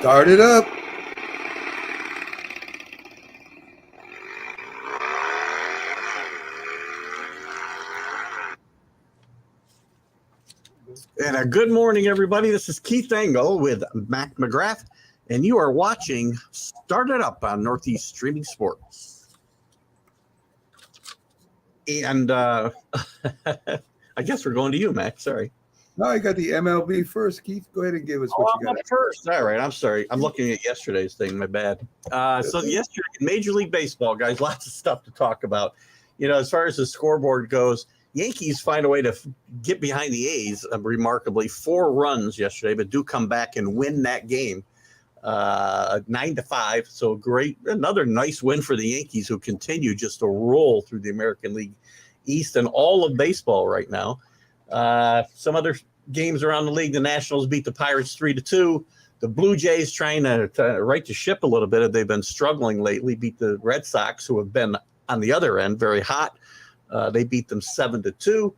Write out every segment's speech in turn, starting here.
Start it up. And a good morning, everybody. This is Keith Engle with Mac McGrath, and you are watching Start It Up on Northeast Streaming Sports. And I guess we're going to you, Mac. Sorry. No, I got the MLB first. Keith, go ahead and give us what you got. First. All right. I'm sorry. I'm looking at yesterday's thing. My bad. So yesterday, Major League Baseball, guys, lots of stuff to talk about. You know, as far as the scoreboard goes, Yankees find a way to get behind the A's, remarkably 4 runs yesterday, but do come back and win that game 9-5. So great. Another nice win for the Yankees, who continue just to roll through the American League East and all of baseball right now. Some other games around the league. The Nationals beat the Pirates 3-2. The Blue Jays trying to right the ship a little bit. They've been struggling lately. Beat the Red Sox, who have been on the other end very hot. They beat them 7-2.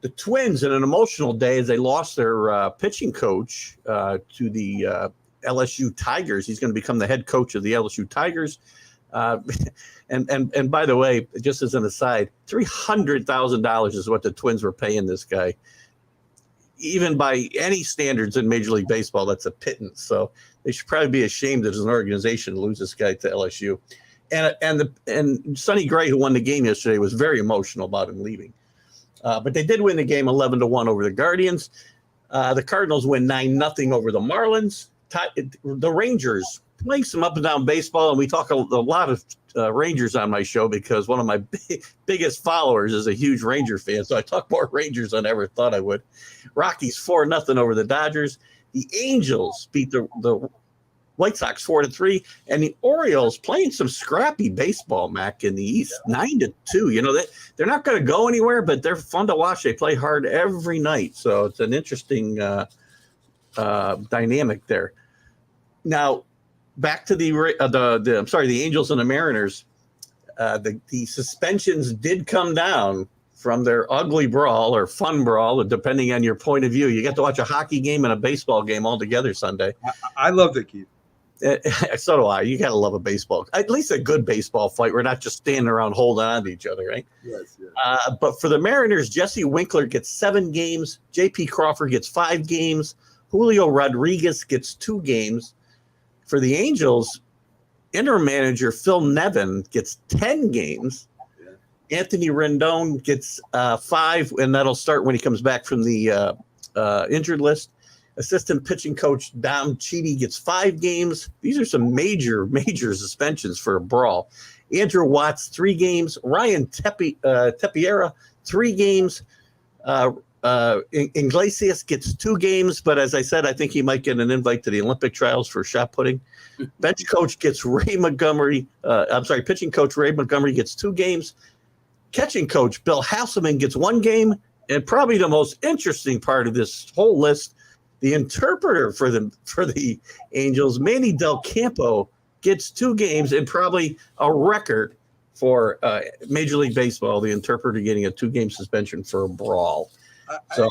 The Twins, in an emotional day, as they lost their pitching coach to the LSU Tigers. He's going to become the head coach of the LSU Tigers. And by the way, just as an aside, $300,000 is what the Twins were paying this guy. Even by any standards in Major League Baseball, that's a pittance. So they should probably be ashamed as an organization to lose this guy to LSU. And Sonny Gray, who won the game yesterday, was very emotional about him leaving. But they did win the game 11-1 over the Guardians. The Cardinals win 9-0 over the Marlins. The Rangers playing some up and down baseball, and we talk a lot of Rangers on my show because one of my biggest followers is a huge Ranger fan. So I talk more Rangers than I ever thought I would. Rockies 4-0 over the Dodgers. The Angels beat the White Sox 4-3, and the Orioles playing some scrappy baseball, Mac, in the East, 9-2. You know, they're not going to go anywhere, but they're fun to watch. They play hard every night, so it's an interesting dynamic there. Now, back to the Angels and the Mariners. The suspensions did come down from their ugly brawl or fun brawl, depending on your point of view. You get to watch a hockey game and a baseball game all together Sunday. I loved it, Keith. So do I. You got to love a baseball, at least a good baseball fight. We're not just standing around holding on to each other, right? Yes. But for the Mariners, Jesse Winkler gets 7 games. J.P. Crawford gets 5 games. Julio Rodriguez gets 2 games. For the Angels, interim manager Phil Nevin gets 10 games. Yeah. Anthony Rendon gets 5, and that'll start when he comes back from the injured list. Assistant pitching coach Dom Chidi gets 5 games. These are some major suspensions for a brawl. Andrew Watts, 3 games. Ryan Tepiera, 3 games. Iglesias gets 2 games, but as I said, I think he might get an invite to the Olympic trials for shot putting. Bench coach gets pitching coach Ray Montgomery gets 2 games. Catching coach Bill Hasselman gets 1 game. And probably the most interesting part of this whole list, the interpreter for the Angels, Manny Del Campo, gets 2 games, and probably a record for Major League Baseball, the interpreter getting a 2-game suspension for a brawl. So,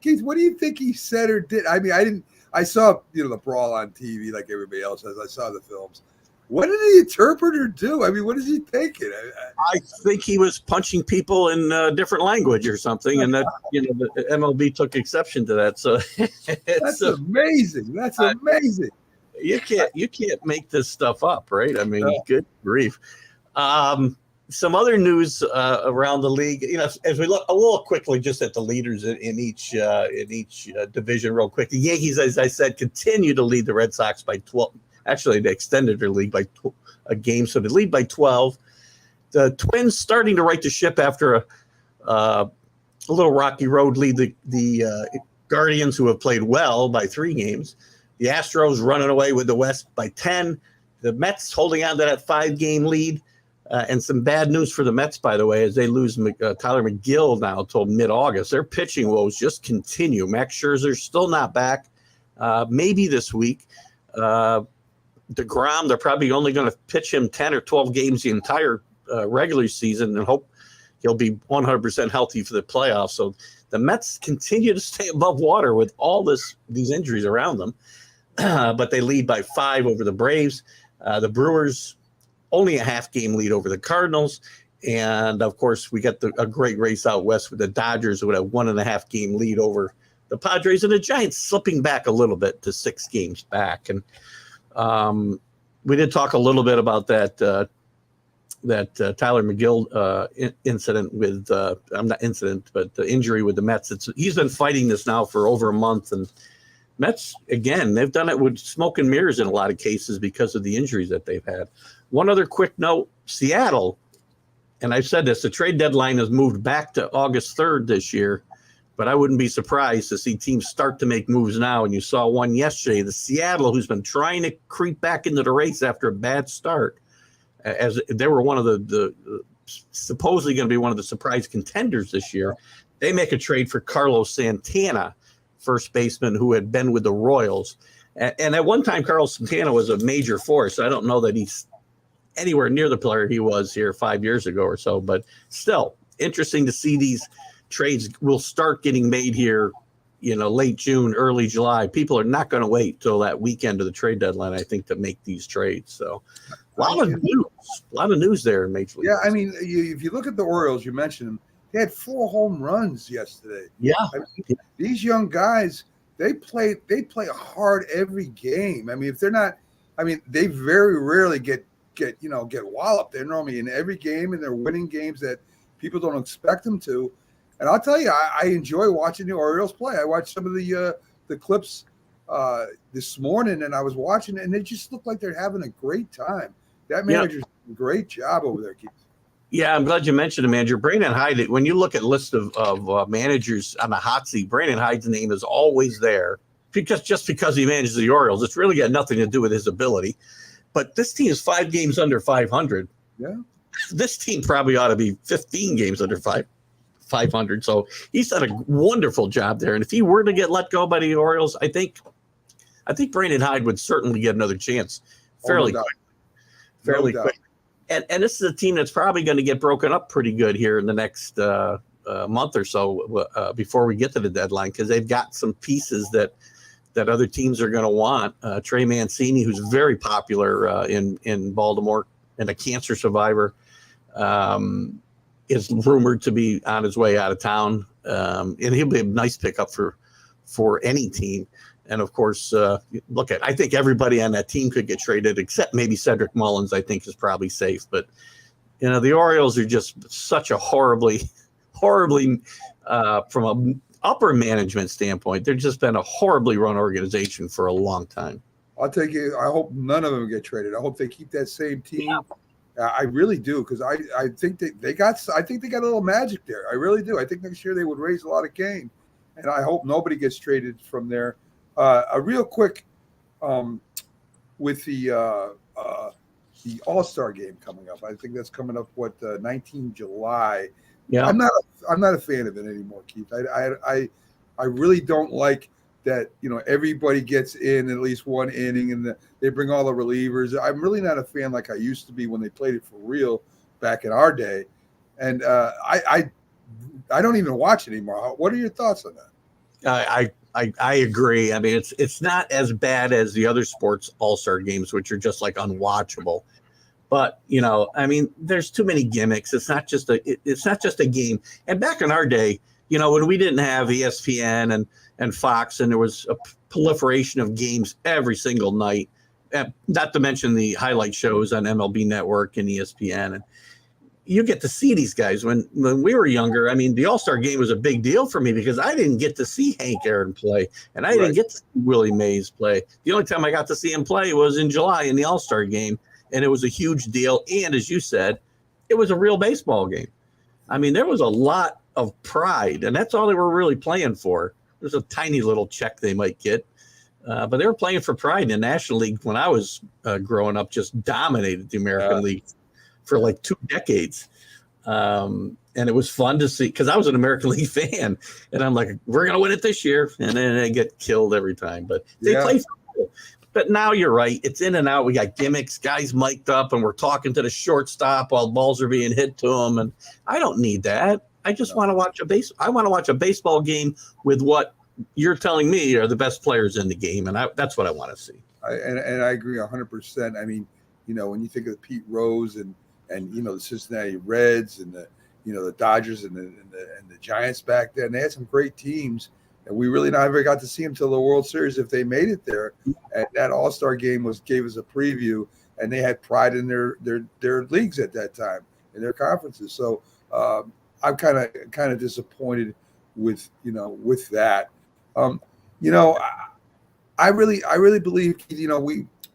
Keith, what do you think he said or did? I mean, I saw the brawl on TV like everybody else has. I saw the films. What did the interpreter do? I mean, what is he thinking? I think he was punching people in a different language or something, and that the MLB took exception to that. So that's amazing. That's amazing. You can't make this stuff up, right? I mean, good grief. Some other news around the league. As we look a little quickly just at the leaders in each division, real quick. The Yankees, as I said, continue to lead the Red Sox by 12. Actually, they extended their lead by a game, so they lead by 12. The Twins starting to right the ship after a little rocky road, lead the Guardians, who have played well, by 3 games. The Astros running away with the West by 10. The Mets holding on to that 5-game lead. And some bad news for the Mets, by the way, as they lose Tyler McGill now until mid-August. Their pitching woes just continue. Max Scherzer's still not back. Maybe this week. DeGrom, they're probably only going to pitch him 10 or 12 games the entire regular season and hope he'll be 100% healthy for the playoffs. So the Mets continue to stay above water with all these injuries around them. but they lead by 5 over the Braves. The Brewers only a half-game lead over the Cardinals. And, of course, we got a great race out west with the Dodgers with a 1.5-game lead over the Padres, and the Giants slipping back a little bit to 6 games back. And we did talk a little bit about that Tyler McGill incident with not incident, but the injury with the Mets. He's been fighting this now for over a month, and Mets, again, they've done it with smoke and mirrors in a lot of cases because of the injuries that they've had. One other quick note, Seattle, and I've said this, the trade deadline has moved back to August 3rd this year, but I wouldn't be surprised to see teams start to make moves now. And you saw one yesterday, the Seattle, who's been trying to creep back into the race after a bad start, as they were one of the supposedly going to be one of the surprise contenders this year. They make a trade for Carlos Santana, first baseman who had been with the Royals. And at one time, Carlos Santana was a major force. I don't know that he's anywhere near the player he was here 5 years ago or so, but still interesting to see these trades will start getting made here, late June, early July. People are not going to wait till that weekend of the trade deadline, I think, to make these trades. So a lot of news there in Major League. Yeah, I mean, if you look at the Orioles, you mentioned them, they had 4 home runs yesterday. Yeah. These young guys, they play hard every game. I mean, if they're not, they very rarely get walloped. They're normally in every game, and they're winning games that people don't expect them to. And I'll tell you, I enjoy watching the Orioles play. I watched some of the clips this morning, and I was watching it, and they just look like they're having a great time. That manager's doing a great job over there, Keith. Yeah, I'm glad you mentioned the manager. Brandon Hyde, when you look at a list of managers on the hot seat, Brandon Hyde's name is always there because he manages the Orioles. It's really got nothing to do with his ability. But this team is 5 games under 500. Yeah. This team probably ought to be 15 games under 500. So he's done a wonderful job there. And if he were to get let go by the Orioles, I think Brandon Hyde would certainly get another chance fairly quick. And this is a team that's probably going to get broken up pretty good here in the next month or so before we get to the deadline, because they've got some pieces that other teams are going to want. Trey Mancini, who's very popular in Baltimore and a cancer survivor, is rumored to be on his way out of town, and he'll be a nice pickup for any team. And of course, I think everybody on that team could get traded except maybe Cedric Mullins. I think is probably safe, but the Orioles are just such a horribly from a upper management standpoint, they've just been a horribly run organization for a long time. I'll take it. I hope none of them get traded. I hope they keep that same team. Yeah. I really do, because I think they got a little magic there. I really do. I think next year they would raise a lot of game, and I hope nobody gets traded from there. A real quick with the All-Star game coming up. I think that's coming up 19 July. Yeah, I'm not a fan of it anymore, Keith. I really don't like that. Everybody gets in at least one inning, and they bring all the relievers. I'm really not a fan like I used to be when they played it for real back in our day. And I don't even watch it anymore. What are your thoughts on that? I agree. I mean, it's not as bad as the other sports all-star games, which are just like unwatchable. But there's too many gimmicks. It's not just a game. And back in our day, when we didn't have ESPN and Fox, and there was a proliferation of games every single night, not to mention the highlight shows on MLB Network and ESPN, and you get to see these guys. When we were younger, the All-Star game was a big deal for me because I didn't get to see Hank Aaron play, and I didn't get to see Willie Mays play. The only time I got to see him play was in July in the All-Star game, and it was a huge deal. And as you said, it was a real baseball game. There was a lot of pride, and that's all they were really playing for. There's a tiny little check they might get, but they were playing for pride. In the National League, when I was growing up, just dominated the American League for like 2 decades. And it was fun to see, because I was an American League fan, and I'm like, we're going to win it this year. And then they get killed every time. But they play for real. But now you're right. It's in and out. We got gimmicks, guys mic'd up, and we're talking to the shortstop while balls are being hit to them. And I don't need that. I just want to watch I want to watch a baseball game with what you're telling me are the best players in the game, and that's what I want to see. And I agree 100%. I mean, when you think of Pete Rose and the Cincinnati Reds and the Dodgers and the Giants back then, they had some great teams, and we really never got to see them till the World Series if they made it there. And that All-Star game gave us a preview, and they had pride in their leagues at that time, in their conferences. So I'm kind of disappointed with that. I really believe,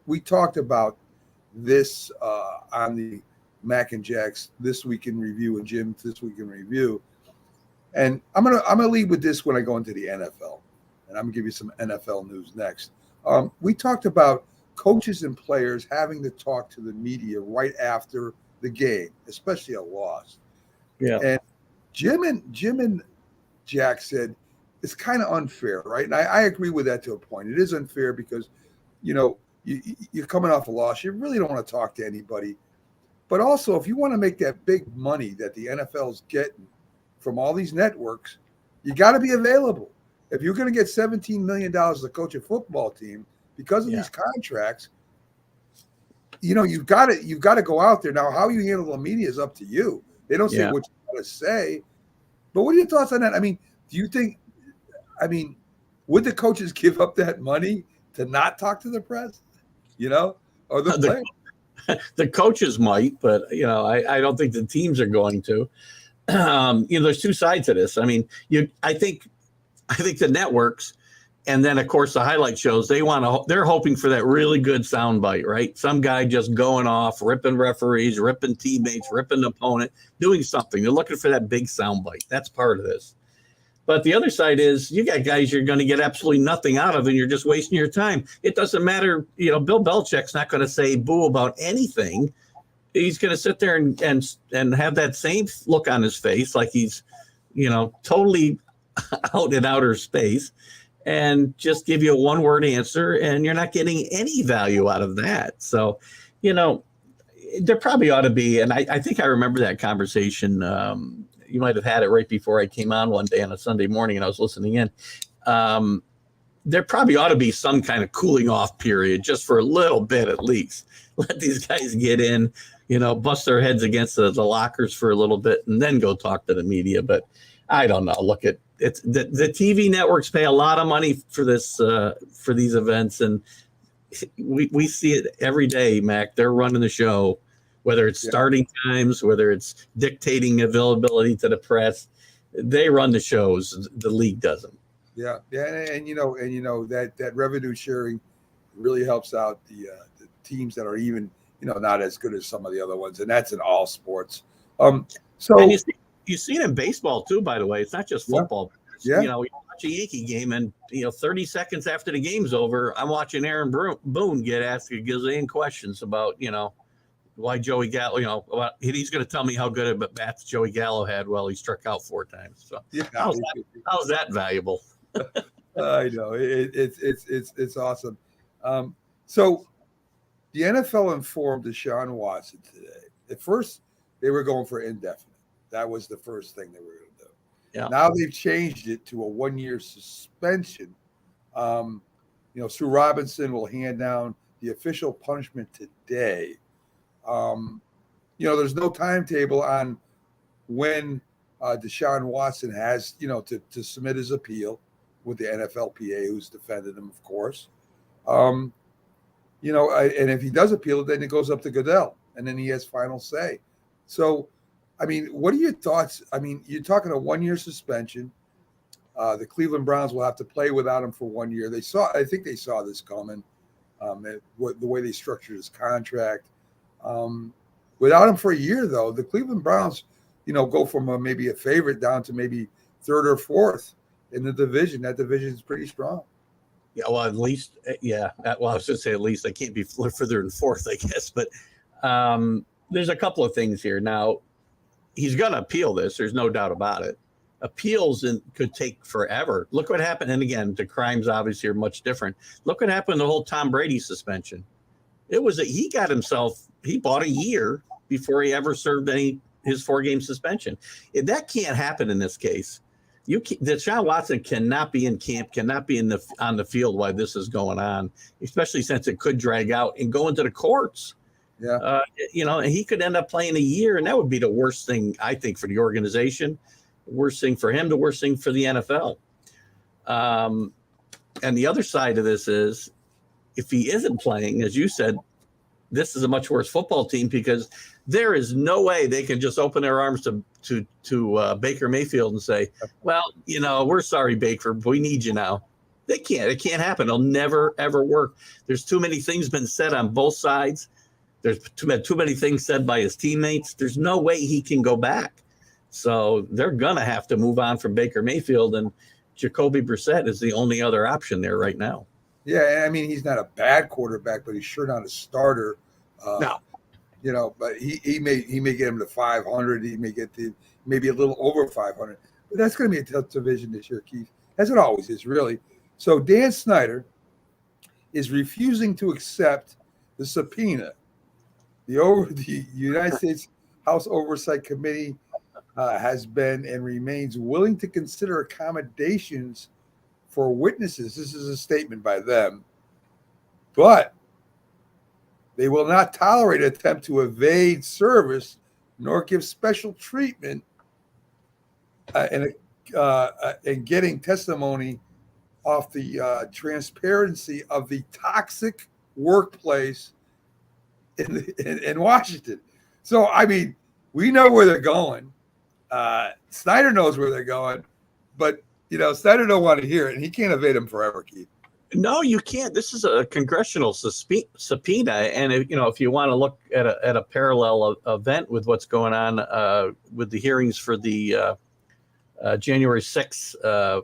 we talked about this on the Mac and Jack's This Week in Review and Jim's This Week in Review, and I'm gonna lead with this when I go into the NFL, and I'm gonna give you some NFL news next. We talked about coaches and players having to talk to the media right after the game, especially a loss. Yeah, and Jim and Jack said it's kind of unfair, right? And I agree with that to a point. It is unfair because, you're coming off a loss. You really don't want to talk to anybody. But also, if you want to make that big money that the NFL's getting from all these networks, you got to be available. If you're going to get $17 million to coach a football team because of these contracts, you've got to go out there. Now, how you handle the media is up to you. They don't say what you want to say. But what are your thoughts on that? I mean, do you think, would the coaches give up that money to not talk to the press? Or the players? The coaches might, but I don't think the teams are going to. There's two sides to this. I mean, I think the networks, and then of course the highlight shows, they're hoping for that really good soundbite, right? Some guy just going off, ripping referees, ripping teammates, ripping the opponent, doing something. They're looking for that big soundbite. That's part of this. But the other side is you got guys you're going to get absolutely nothing out of, and you're just wasting your time. It doesn't matter. Bill Belichick's not going to say boo about anything. He's going to sit there and have that same look on his face, like he's, totally out in outer space, and just give you a one-word answer, and you're not getting any value out of that. So, there probably ought to be, and I think I remember that conversation. You might have had it right before I came on one day on a Sunday morning and I was listening in. There probably ought to be some kind of cooling off period just for a little bit at least. Let these guys get in, bust their heads against the lockers for a little bit and then go talk to the media. But I don't know. Look, it's the TV networks pay a lot of money for this, for these events. And we see it every day, Mac. They're running the show. Whether it's starting times, whether it's dictating availability to the press, they run the shows. The league doesn't. Yeah, and that revenue sharing really helps out the teams that are even not as good as some of the other ones, and that's in all sports. So and you see it in baseball too. By the way, it's not just football. Yeah. You watch a Yankee game, and 30 seconds after the game's over, I'm watching Aaron Boone get asked a gazillion questions about why Joey Gallo, he's going to tell me how good a bats Joey Gallo had. Well, he struck out 4 times. So how's that valuable? I know it's awesome. So the NFL informed Deshaun Watson today. At first, they were going for indefinite. That was the first thing they were going to do. Yeah. Now they've changed it to a 1-year suspension. Sue Robinson will hand down the official punishment today. There's no timetable on when Deshaun Watson has, to submit his appeal with the NFLPA, who's defended him, of course. And if he does appeal it, then it goes up to Goodell, and then he has final say. So, what are your thoughts? You're talking a 1-year suspension. The Cleveland Browns will have to play without him for 1 year. I think they saw this coming, the way they structured his contract. Without him for a year, though, the Cleveland Browns, go from maybe a favorite down to maybe 3rd or 4th in the division. That division is pretty strong. Yeah, well, at least, yeah. Well, I was going to say at least. I can't be further than 4th, I guess. But there's a couple of things here. Now, he's going to appeal this. There's no doubt about it. Appeals could take forever. Look what happened. And again, the crimes obviously are much different. Look what happened to the whole Tom Brady suspension. It was he bought a year before he ever served his 4-game suspension. That can't happen in this case. Deshaun Watson cannot be in camp, cannot be on the field while this is going on, especially since it could drag out and go into the courts. Yeah. And he could end up playing a year, and that would be the worst thing, I think, for the organization. Worst thing for him, the worst thing for the NFL. And the other side of this is, if he isn't playing, as you said, this is a much worse football team, because there is no way they can just open their arms to Baker Mayfield and say, well, we're sorry, Baker, but we need you now. They can't. It can't happen. It'll never, ever work. There's too many things been said on both sides. There's too many things said by his teammates. There's no way he can go back. So they're going to have to move on from Baker Mayfield, and Jacoby Brissett is the only other option there right now. Yeah, I mean, he's not a bad quarterback, but he's sure not a starter. No. But he may get him to 500. He may get maybe a little over 500. But that's going to be a tough division this year, Keith, as it always is, really. So Dan Snyder is refusing to accept the subpoena. The United States House Oversight Committee has been and remains willing to consider accommodations for witnesses. This is a statement by them, but they will not tolerate an attempt to evade service nor give special treatment in getting testimony off the transparency of the toxic workplace in Washington. So, I mean, we know where they're going. Snyder knows where they're going, but Snyder don't want to hear it, and he can't evade him forever, Keith. No, you can't. This is a congressional subpoena, and if you want to look at a parallel event with what's going on with the hearings for the January 6th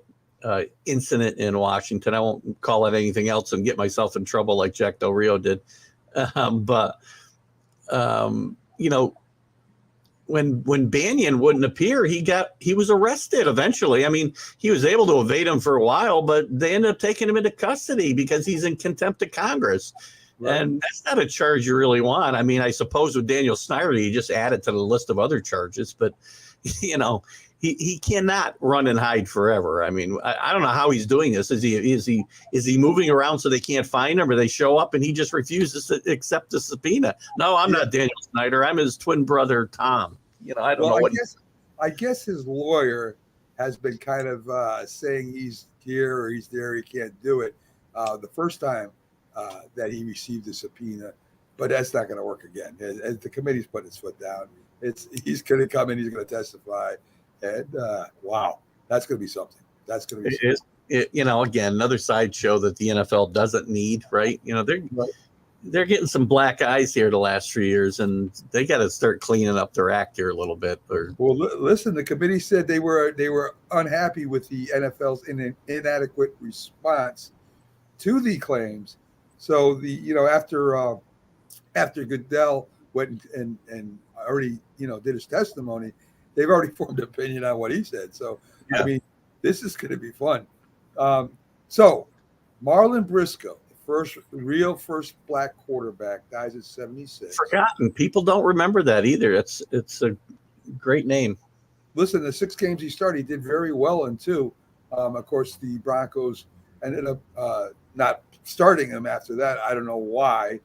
incident in Washington, I won't call it anything else and get myself in trouble like Jack Del Rio did. When Banyan wouldn't appear, he was arrested eventually. I mean, he was able to evade him for a while, but they ended up taking him into custody because he's in contempt of Congress. Right. And that's not a charge you really want. I mean, I suppose with Daniel Snyder, he just added to the list of other charges, but he cannot run and hide forever. I mean, I don't know how he's doing this. Is he moving around so they can't find him, or they show up and he just refuses to accept the subpoena? No, I'm not Daniel Snyder. I'm his twin brother, Tom. I don't know what. I guess his lawyer has been kind of saying he's here or he's there. He can't do it. The first time that he received the subpoena, but that's not going to work again. As the committee's putting its foot down, he's going to come in. He's going to testify. And wow, that's going to be something. That's going to be something. Again, another sideshow that the NFL doesn't need, right? They're getting some black eyes here the last 3 years, and they got to start cleaning up their act here a little bit. Well, listen, the committee said they were unhappy with the NFL's inadequate response to the claims. So after Goodell went and already did his testimony, they've already formed an opinion on what he said. So, yeah. I mean, this is going to be fun. So, Marlon Briscoe, the first black quarterback, dies at 76. Forgotten. People don't remember that either. It's a great name. Listen, the 6 games he started, he did very well in 2. Of course, the Broncos ended up not starting him after that. I don't know why.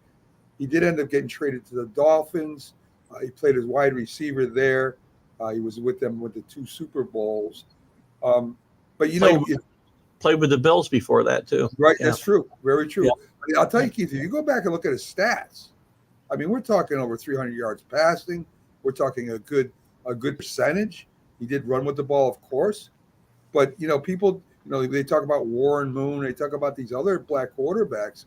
He did end up getting traded to the Dolphins. He played as wide receiver there. He was with them with the 2 Super Bowls. But played with the Bills before that too. Right, yeah. That's true. Very true. Yeah. I'll tell you, Keith, if you go back and look at his stats, I mean, we're talking over 300 yards passing. We're talking a good percentage. He did run with the ball, of course. But people, they talk about Warren Moon, they talk about these other black quarterbacks.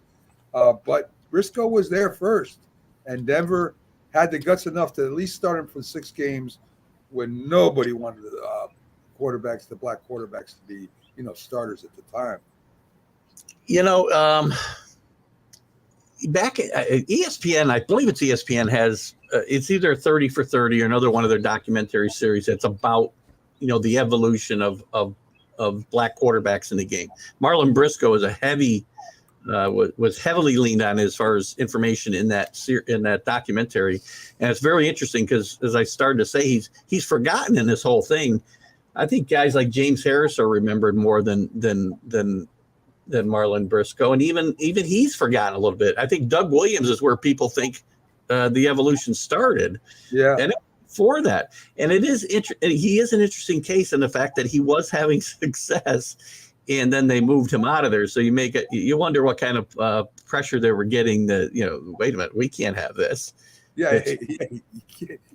But Briscoe was there first, and Denver had the guts enough to at least start him for 6 games when nobody wanted the black quarterbacks to be, starters at the time. Back at ESPN, I believe it's ESPN has it's either 30 for 30 or another one of their documentary series that's about the evolution of black quarterbacks in the game. Marlon Briscoe is was heavily leaned on as far as information in that documentary, and it's very interesting because, as I started to say, he's forgotten in this whole thing. I think guys like James Harris are remembered more than Marlon Briscoe, and even he's forgotten a little bit. I think Doug Williams is where people think the evolution started, Yeah. and for that, and it is he is an interesting case in the fact that he was having success, and then they moved him out of there. So you wonder what kind of pressure they were getting. That wait a minute, we can't have this. Yeah,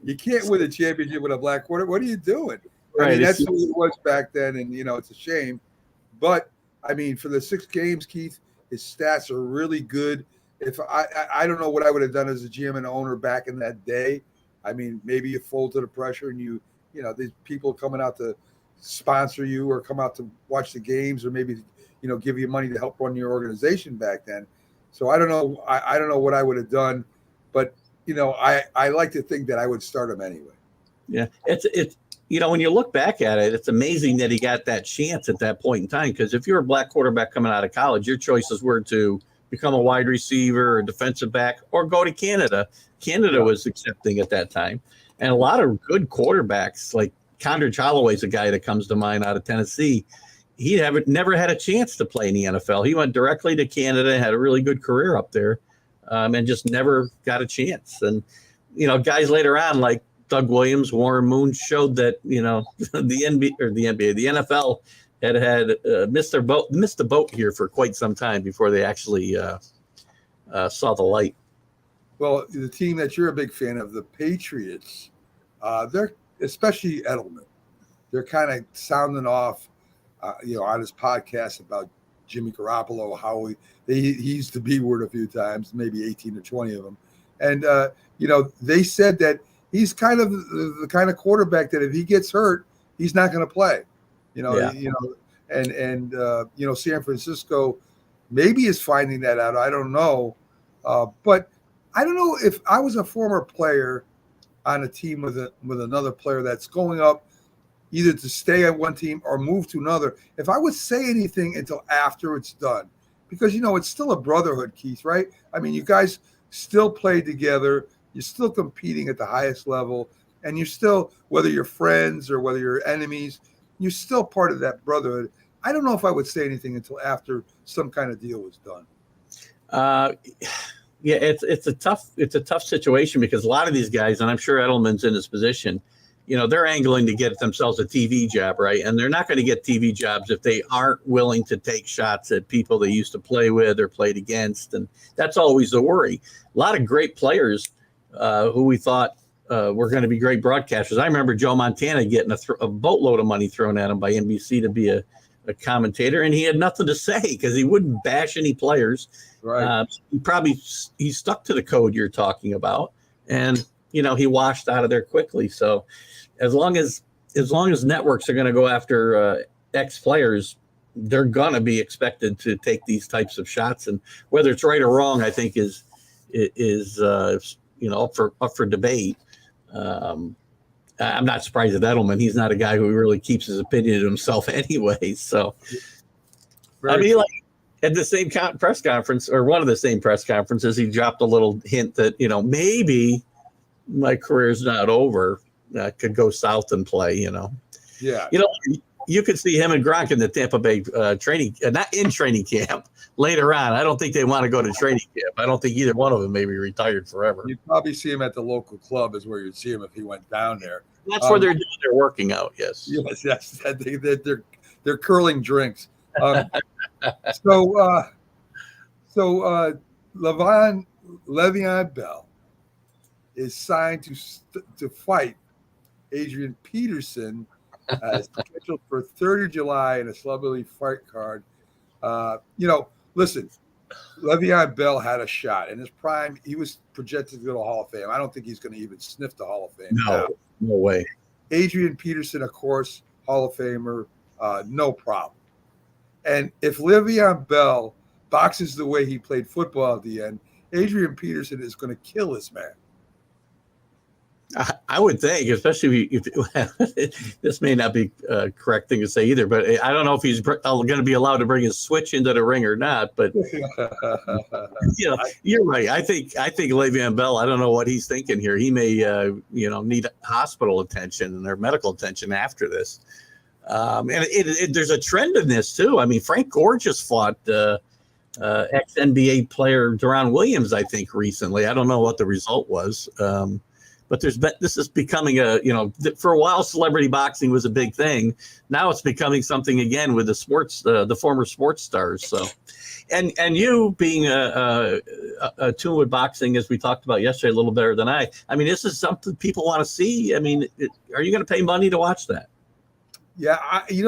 you can't win a championship with a black quarter. What are you doing? Right. I mean, that's what it was back then, and it's a shame. But I mean, for the 6 games, Keith, his stats are really good. If I don't know what I would have done as a GM and owner back in that day. I mean, maybe you fold to the pressure, and these people coming out to sponsor you or come out to watch the games, or maybe give you money to help run your organization back then. So I don't know. I don't know what I would have done, but I like to think that I would start him anyway. Yeah, it's when you look back at it, it's amazing that he got that chance at that point in time. Because if you're a black quarterback coming out of college, your choices were to become a wide receiver or defensive back or go to Canada. Canada was accepting at that time. And a lot of good quarterbacks, like Condredge Holloway's a guy that comes to mind out of Tennessee. He never had a chance to play in the NFL. He went directly to Canada, had a really good career up there, and just never got a chance. And, guys later on like Doug Williams, Warren Moon showed that, the NFL had missed the boat here for quite some time before they actually saw the light. Well, the team that you're a big fan of, the Patriots, they're especially Edelman. They're kind of sounding off, on his podcast about Jimmy Garoppolo, how he used the B word a few times, maybe 18 or 20 of them. And, they said that he's kind of the kind of quarterback that if he gets hurt, he's not going to play. San Francisco maybe is finding that out. I don't know. But I don't know if I was a former player on a team with another player that's going up either to stay at one team or move to another, if I would say anything until after it's done, because, it's still a brotherhood, Keith, right? I mean, you guys still play together. You're still competing at the highest level, and you're still, whether you're friends or whether you're enemies, you're still part of that brotherhood. I don't know if I would say anything until after some kind of deal was done. Yeah, it's a tough situation because a lot of these guys, and I'm sure Edelman's in this position, they're angling to get themselves a TV job, right? And they're not going to get TV jobs if they aren't willing to take shots at people they used to play with or played against, and that's always the worry. A lot of great players who we thought were going to be great broadcasters. I remember Joe Montana getting a boatload of money thrown at him by NBC to be a commentator, and he had nothing to say because he wouldn't bash any players. Right. He stuck to the code you're talking about, and he washed out of there quickly. So as long as networks are going to go after ex players, they're going to be expected to take these types of shots, and whether it's right or wrong, I think is up for debate. I'm not surprised at Edelman. He's not a guy who really keeps his opinion to himself anyway. So, like at the same press conference, or one of the same press conferences, he dropped a little hint that, maybe my career's not over. Could go south and play, Yeah. You could see him and Gronk in the Tampa Bay not in training camp later on. I don't think they want to go to training camp. I don't think either one of them may be retired forever. You'd probably see him at the local club is where you'd see him if he went down there. That's where they're doing their working out. Yes. Yes. They're curling drinks. So Le'Veon Bell is signed to fight Adrian Peterson, scheduled for 3rd of July in a celebrity fight card. Listen, Le'Veon Bell had a shot in his prime. He was projected to go to the Hall of Fame. I don't think he's going to even sniff the Hall of Fame. No way. Adrian Peterson, of course, Hall of Famer, no problem. And if Le'Veon Bell boxes the way he played football at the end, Adrian Peterson is going to kill this man. I would think, especially if this may not be a correct thing to say either, but I don't know if he's going to be allowed to bring his switch into the ring or not. But you're right. I think Le'Veon Bell, I don't know what he's thinking here. He may need hospital attention or medical attention after this. There's a trend in this too. I mean, Frank Gore just fought ex-NBA player Deron Williams, I think, recently. I don't know what the result was. But this is becoming for a while, celebrity boxing was a big thing. Now it's becoming something again with the former sports stars. So, and you being attuned with boxing, as we talked about yesterday, a little better than I mean, this is something people want to see. I mean, are you going to pay money to watch that? Yeah.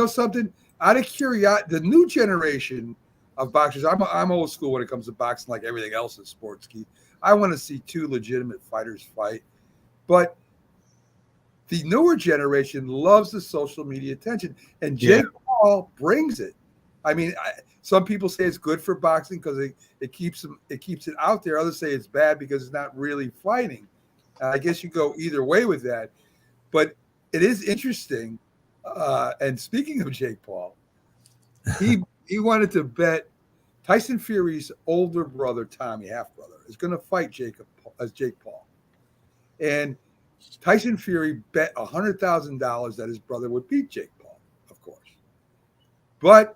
Something out of curiosity, the new generation of boxers, I'm old school when it comes to boxing, like everything else in sports, Keith. I want to see two legitimate fighters fight. But the newer generation loves the social media attention, and Jake Paul brings it. I mean, some people say it's good for boxing because it keeps it out there. Others say it's bad because it's not really fighting. I guess you go either way with that. But it is interesting. And speaking of Jake Paul, he wanted to bet Tyson Fury's older brother, Tommy, half brother, is going to fight Jake Paul. And Tyson Fury bet $100,000 that his brother would beat Jake Paul, of course. But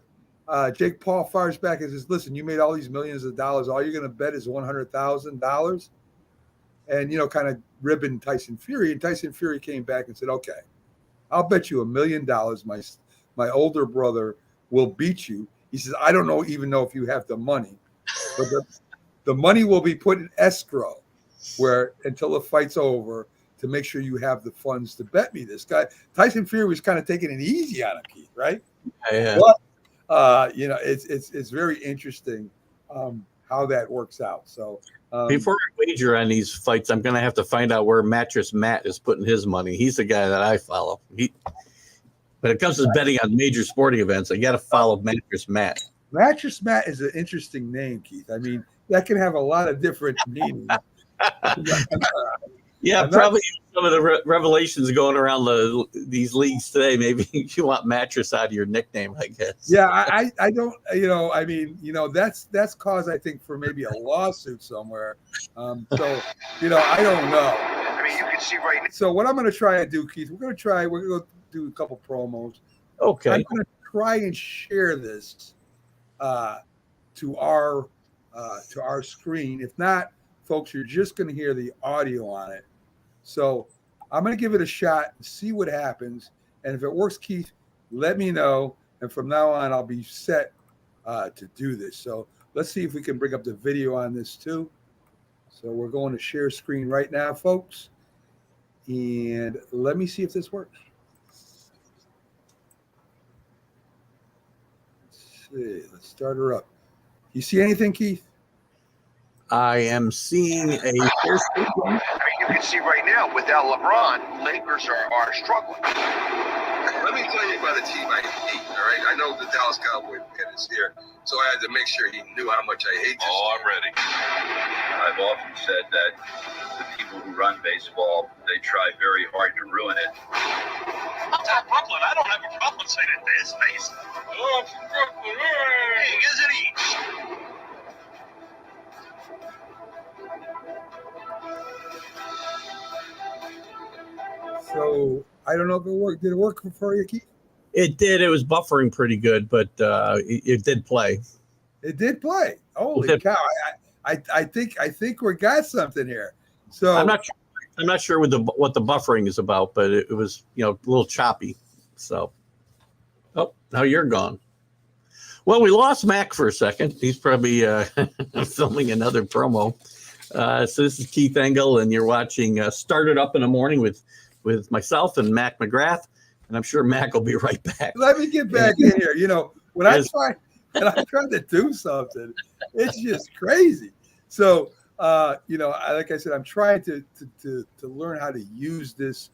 Jake Paul fires back and says, listen, you made all these millions of dollars. All you're going to bet is $100,000. And, kind of ribbing Tyson Fury. And Tyson Fury came back and said, okay, I'll bet you $1 million my older brother will beat you. He says, I don't even know if you have the money. But the money will be put in escrow until the fight's over to make sure you have the funds to bet me this guy. Tyson Fury was kind of taking it easy on him, Keith, right? Yeah. But, it's very interesting how that works out. So before I wager on these fights, I'm going to have to find out where Mattress Matt is putting his money. He's the guy that I follow. When it comes to betting on major sporting events, I got to follow Mattress Matt. Mattress Matt is an interesting name, Keith. I mean, that can have a lot of different meanings. Probably some of the revelations going around these leagues today. Maybe you want mattress out of your nickname, I guess. Yeah, I don't. That's cause I think for maybe a lawsuit somewhere. I don't know. I mean, you can see right now. So what I'm going to try and do, Keith, we're going to go do a couple promos. Okay. I'm going to try and share this to our screen. If not, folks, you're just going to hear the audio on it. So I'm going to give it a shot and see what happens. And if it works, Keith, let me know. And from now on, I'll be set to do this. So let's see if we can bring up the video on this too. So we're going to share screen right now, folks. And let me see if this works. Let's see. Let's start her up. You see anything, Keith? I am seeing a first. I mean, you can see right now, without LeBron, Lakers are struggling. Let me tell you about a team I hate, all right? I know the Dallas Cowboys fan is here, so I had to make sure he knew how much I hate this team. I'm ready. I've often said that the people who run baseball, they try very hard to ruin it. I'm from Brooklyn. I don't have a problem saying it to his face. Oh, I'm from Brooklyn. Hey, isn't he? So I don't know if it worked. Did it work for you, Keith? It did. It was buffering pretty good, but it did play. It did play. Holy cow! I think we got something here. So I'm not sure what the buffering is about, but it was a little choppy. So, now you're gone. Well, we lost Mac for a second. He's probably filming another promo. So this is Keith Engle, and you're watching Started Up in the Morning with myself and Mac McGrath, and I'm sure Mac will be right back. Let me get back in here. When I try to do something, it's just crazy. So, like I said, I'm trying to learn how to use this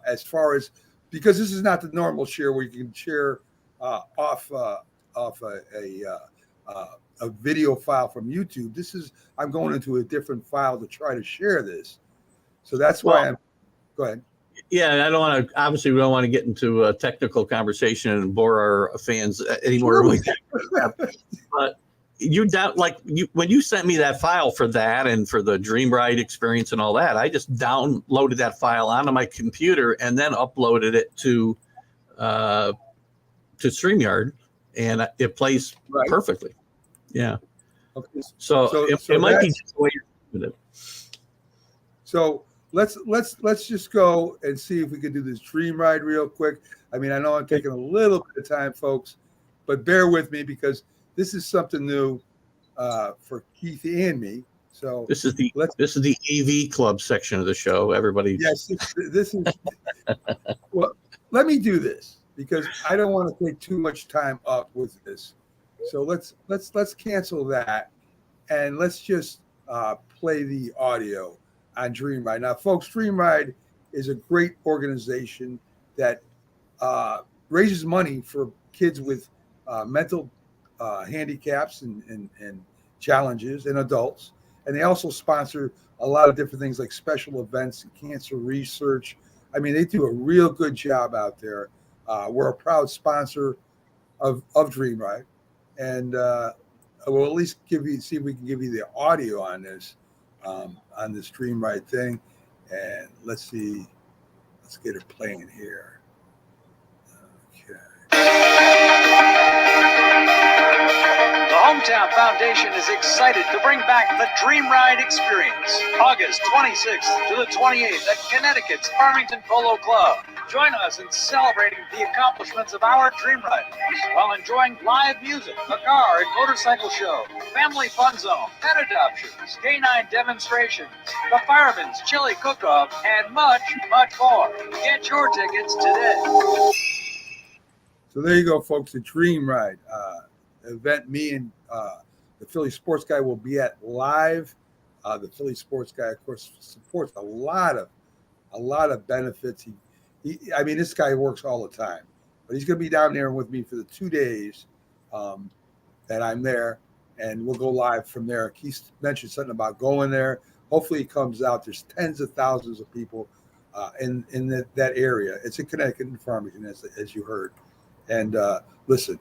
as far as, because this is not the normal share where you can share off a video file from YouTube. I'm going into a different file to try to share this. So that's why go ahead. Yeah, we don't want to get into a technical conversation and bore our fans anymore. But when you sent me that file for that and for the Dream Ride experience and all that, I just downloaded that file onto my computer and then uploaded it to to StreamYard, and it plays perfectly. Yeah. Okay. So it might be just the way you're doing it. So let's just go and see if we can do this dream ride real quick. I mean, I know I'm taking a little bit of time, folks, but bear with me because this is something new for Keith and me. So this is the AV club section of the show. Everybody. Yes, this is. Well, let me do this because I don't want to take too much time up with this. So let's cancel that, and let's just play the audio on Dream Ride. Now, folks, Dream Ride is a great organization that raises money for kids with mental handicaps and challenges and adults. And they also sponsor a lot of different things like special events and cancer research. I mean, they do a real good job out there. We're a proud sponsor of Dream Ride. And we'll at least see if we can give you the audio on this Dream Ride thing. And let's see. Let's get it playing here. The Hometown Foundation is excited to bring back the Dream Ride experience, August 26th to the 28th at Connecticut's Farmington Polo Club. Join us in celebrating the accomplishments of our Dream Riders while enjoying live music, a car and motorcycle show, family fun zone, pet adoptions, canine demonstrations, the Fireman's Chili Cook-Off, and much, much more. Get your tickets today. So there you go, folks. The Dream Ride event. Me and the Philly Sports Guy will be at live. The Philly Sports Guy, of course, supports a lot of benefits. I mean, this guy works all the time, but he's going to be down there with me for the 2 days that I'm there, and we'll go live from there. Keith mentioned something about going there. Hopefully, it comes out. There's tens of thousands of people in that area. It's in Connecticut and Farmington, as you heard. And listen,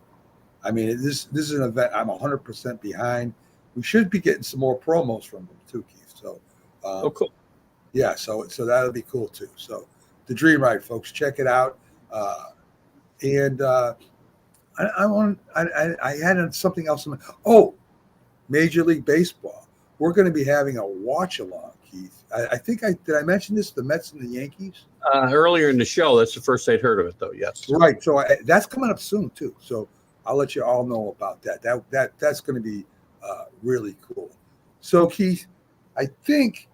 I mean, this is an event I'm 100% behind. We should be getting some more promos from them too, Keith. So, cool. Yeah, so that'll be cool too. So, the Dream Ride, folks, check it out. And I had something else. Major League Baseball. We're going to be having a watch along, Keith. Did I mention this? The Mets and the Yankees. Earlier in the show, that's the first I'd heard of it, though. Yes. Right. So that's coming up soon too. So I'll let you all know about that. That's going to be really cool. So Keith, I think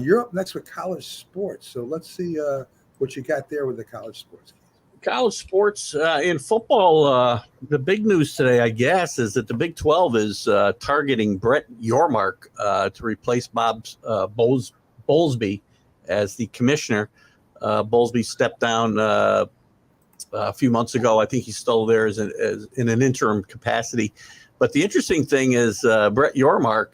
you're up next with college sports. So let's see what you got there with the college sports. College sports in football. The big news today, I guess, is that the Big 12 is targeting Brett Yormark to replace Bob Bowlesby as the commissioner. Bowlesby stepped down a few months ago. I think he's still there as in an interim capacity. But the interesting thing is Brett Yormark,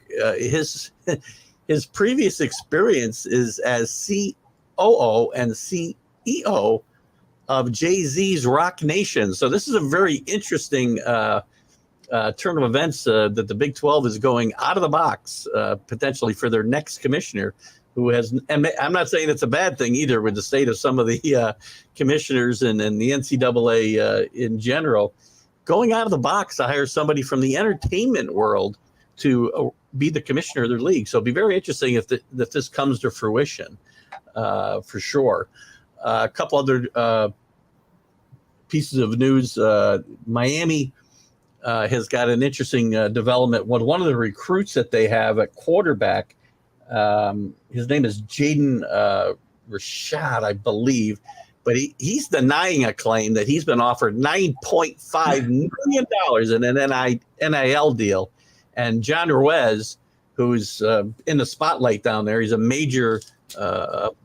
his previous experience is as COO and CEO of Jay-Z's Rock Nation. So this is a very interesting turn of events that the Big 12 is going out of the box potentially for their next commissioner, who has, and I'm not saying it's a bad thing either with the state of some of the commissioners and the NCAA in general, going out of the box to hire somebody from the entertainment world to be the commissioner of their league. So it'll be very interesting if this comes to fruition for sure. A couple other pieces of news. Miami has got an interesting development. One of the recruits that they have at quarterback, his name is Jaden Rashad, I believe, but he's denying a claim that he's been offered $9.5 million in an NIL deal. And John Ruiz, who's in the spotlight down there, he's a major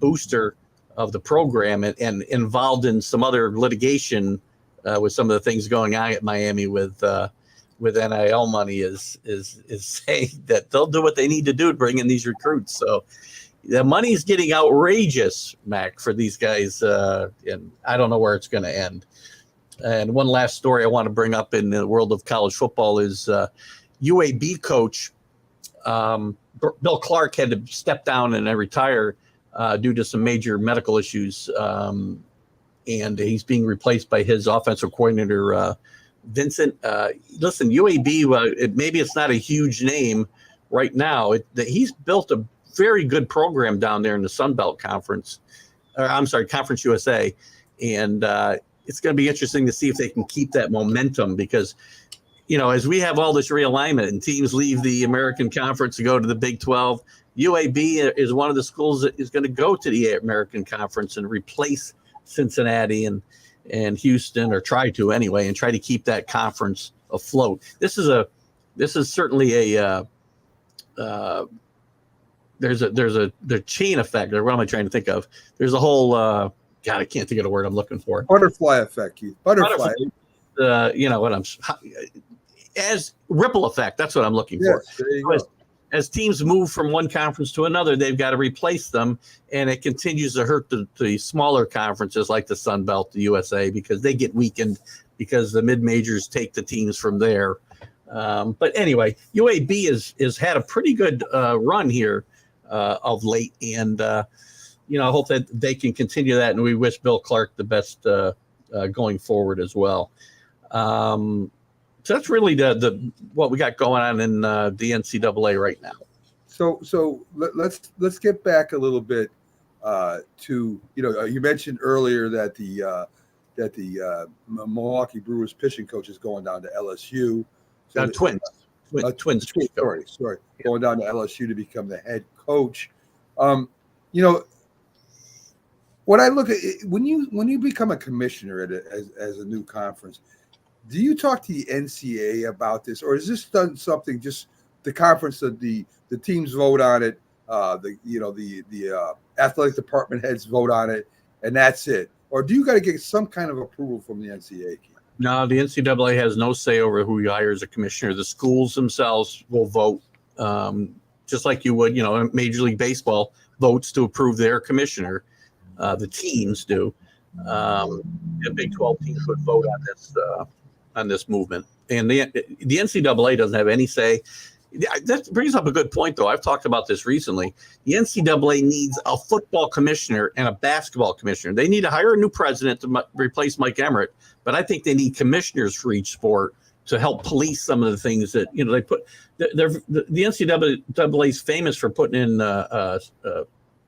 booster of the program and involved in some other litigation with some of the things going on at Miami with NIL money, is saying that they'll do what they need to do to bring in these recruits. So the money's getting outrageous, Mac, for these guys, and I don't know where it's going to end. And one last story I want to bring up in the world of college football is UAB coach Bill Clark had to step down and retire due to some major medical issues and he's being replaced by his offensive coordinator, Vincent. Listen, UAB, maybe it's not a huge name right now. He's built a very good program down there in the Sun Belt Conference. Conference USA. And it's going to be interesting to see if they can keep that momentum because, as we have all this realignment and teams leave the American Conference to go to the Big 12, UAB is one of the schools that is going to go to the American Conference and replace Cincinnati and Houston, or try to anyway, and try to keep that conference afloat. This is certainly there's the chain effect. Or what am I trying to think of? There's a whole God, I can't think of the word I'm looking for. Butterfly effect, Keith. Butterfly. As ripple effect. That's what I'm looking for. There you go. As teams move from one conference to another, they've got to replace them, and it continues to hurt the smaller conferences like the Sun Belt, the USA, because they get weakened because the mid majors take the teams from there. But anyway, UAB has had a pretty good run here of late, and I hope that they can continue that. And we wish Bill Clark the best going forward as well. So that's really the what we got going on in the NCAA right now. So let's get back a little bit to you mentioned earlier that the Milwaukee Brewers pitching coach is going down to LSU. So Twins. Sorry. Yeah. Going down to LSU to become the head coach. What I look at when you become a commissioner as a new conference, do you talk to the NCAA about this, or is this done something just the conference that the teams vote on it, the athletic department heads vote on it, and that's it, or do you got to get some kind of approval from the NCAA? No, the NCAA has no say over who hires a commissioner. The schools themselves will vote, just like you would, Major League Baseball votes to approve their commissioner. The teams do. The Big 12 teams would vote on this movement, and the NCAA doesn't have any say. That brings up a good point, though. I've talked about this recently. The NCAA needs a football commissioner and a basketball commissioner. They need to hire a new president to replace Mike Emmert, but I think they need commissioners for each sport to help police some of the things that they put. The NCAA is famous for putting in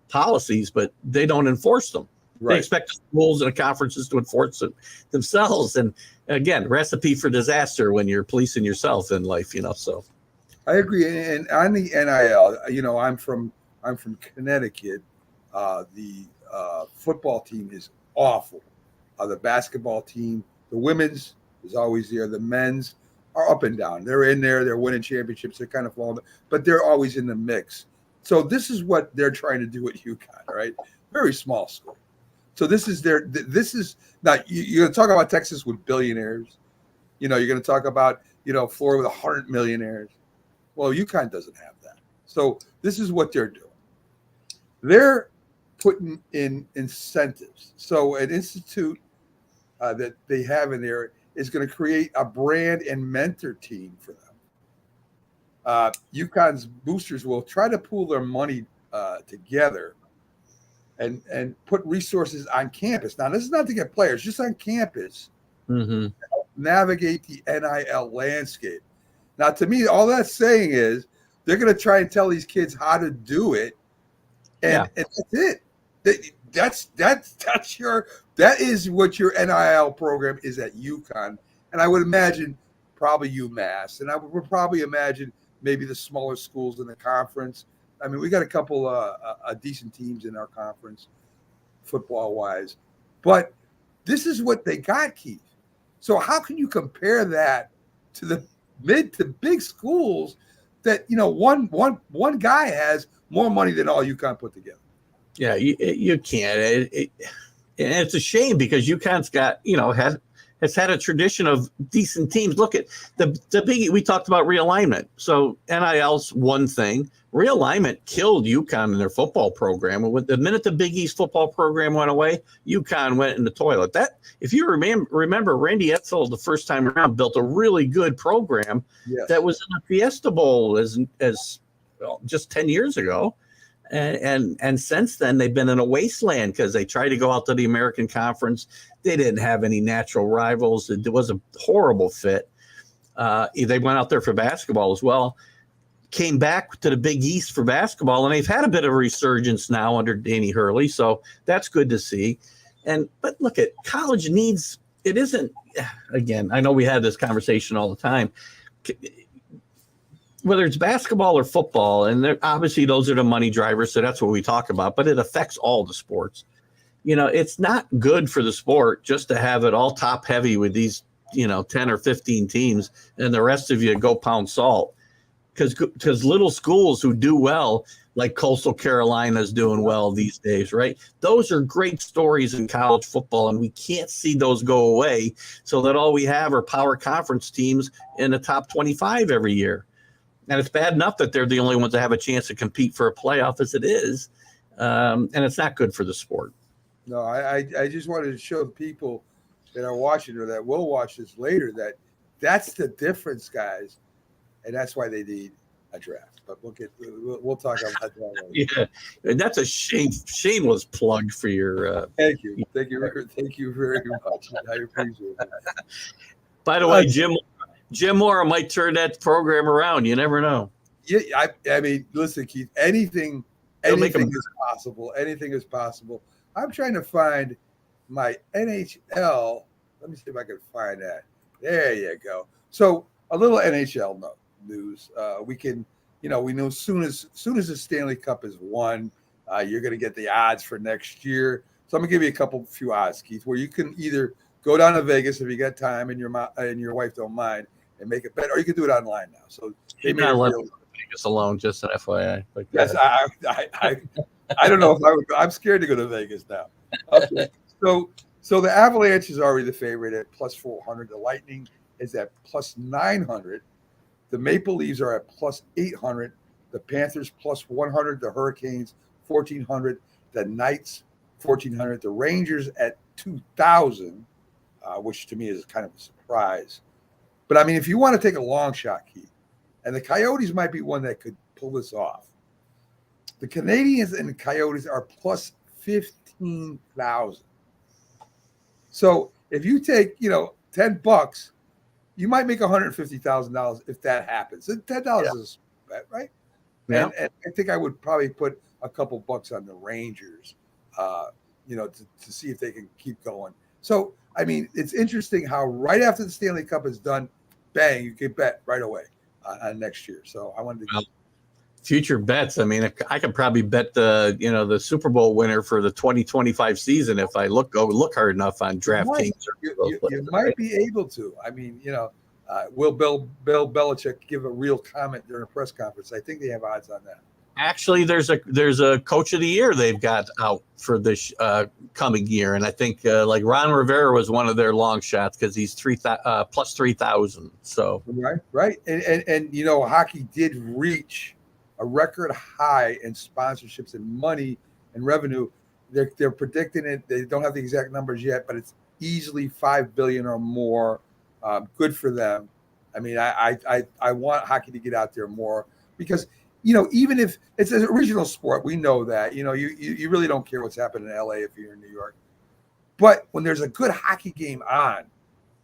policies, but they don't enforce them. Right. They expect schools and conferences to enforce it themselves, and again, recipe for disaster when you're policing yourself in life. So. I agree, and on the NIL, I'm from Connecticut. The football team is awful. The basketball team, the women's is always there. The men's are up and down. They're in there. They're winning championships. They're kind of falling, but they're always in the mix. So this is what they're trying to do at UConn, right? Very small school. So this is now you're going to talk about Texas with billionaires. You're going to talk about Florida with 100 millionaires. Well, UConn doesn't have that. So this is what they're doing. They're putting in incentives. So an institute that they have in there is going to create a brand and mentor team for them. UConn's boosters will try to pool their money together and put resources on campus. Now, this is not to get players, just on campus, to help navigate the NIL landscape. Now, to me, all that's saying is they're going to try and tell these kids how to do it, and that's it. That is what your NIL program is at UConn, and I would imagine probably UMass, and I would probably imagine maybe the smaller schools in the conference. I mean, we got a couple decent teams in our conference, football-wise, but this is what they got, Keith. So how can you compare that to the mid to big schools that one guy has more money than all UConn put together? Yeah, you can't. And it's a shame because UConn's got has had a tradition of decent teams. Look at the big. We talked about realignment. So NIL's one thing. Realignment killed UConn in their football program. The minute the Big East football program went away, UConn went in the toilet. That, if you remember, Randy Edsall the first time around built a really good program that was in the Fiesta Bowl as just 10 years ago. And since then they've been in a wasteland because they tried to go out to the American Conference. They didn't have any natural rivals. It was a horrible fit. They went out there for basketball as well. Came back to the Big East for basketball, and they've had a bit of a resurgence now under Danny Hurley, so that's good to see. But look at college needs. It isn't. Again, I know we had this conversation all the time. Whether it's basketball or football, and obviously those are the money drivers, so that's what we talk about. But it affects all the sports. It's not good for the sport just to have it all top heavy with these 10 or 15 teams, and the rest of you go pound salt. Because little schools who do well, like Coastal Carolina's doing well these days, right? Those are great stories in college football, and we can't see those go away so that all we have are power conference teams in the top 25 every year. And it's bad enough that they're the only ones that have a chance to compete for a playoff as it is, and it's not good for the sport. No, I just wanted to show the people that are watching or that will watch this later that that's the difference, guys. And that's why they need a draft. But we'll talk about that later. Yeah, and that's a shameless plug for your. Thank you very much. I appreciate it. By the way, Jim Moore might turn that program around. You never know. Yeah, I mean, listen, Keith. Anything is possible. Anything is possible. I'm trying to find my NHL. Let me see if I can find that. There you go. So a little NHL news. We can, we know as soon as the Stanley Cup is won, you're going to get the odds for next year. So I'm going to give you a few odds, Keith, where you can either go down to Vegas if you got time and your wife don't mind and make a bet, or you can do it online now. So they made Vegas alone, just an FYI. Yes, I don't know if I would go. I'm scared to go to Vegas now. Okay. So the Avalanche is already the favorite at plus 400. The Lightning is at plus 900. The Maple Leafs are at plus 800. The Panthers plus 100. The Hurricanes 1,400. The Knights 1,400. The Rangers at 2,000, which to me is kind of a surprise. But I mean, if you want to take a long shot, Keith, and the Coyotes might be one that could pull this off. The Canadians and the Coyotes are plus 15,000. So if you take, $10, you might make $150,000 if that happens. And $10 is a bet, right? Yeah. And I think I would probably put a couple bucks on the Rangers, to see if they can keep going. So, I mean, it's interesting how right after the Stanley Cup is done, bang, you can bet right away on next year. So I wanted to future bets. I mean, I could probably bet the Super Bowl winner for the 2025 season if I look hard enough on DraftKings. You might be able to. I mean, will Bill Belichick give a real comment during a press conference? I think they have odds on that. Actually, there's a coach of the year they've got out for this coming year, and I think like Ron Rivera was one of their long shots because he's plus 3,000. So right, and hockey did reach a record high in sponsorships and money and revenue. They're predicting it. They don't have the exact numbers yet, but it's easily $5 billion or more. Good for them. I mean, I want hockey to get out there more because, even if it's an original sport, we know that, you really don't care what's happening in LA if you're in New York. But when there's a good hockey game on,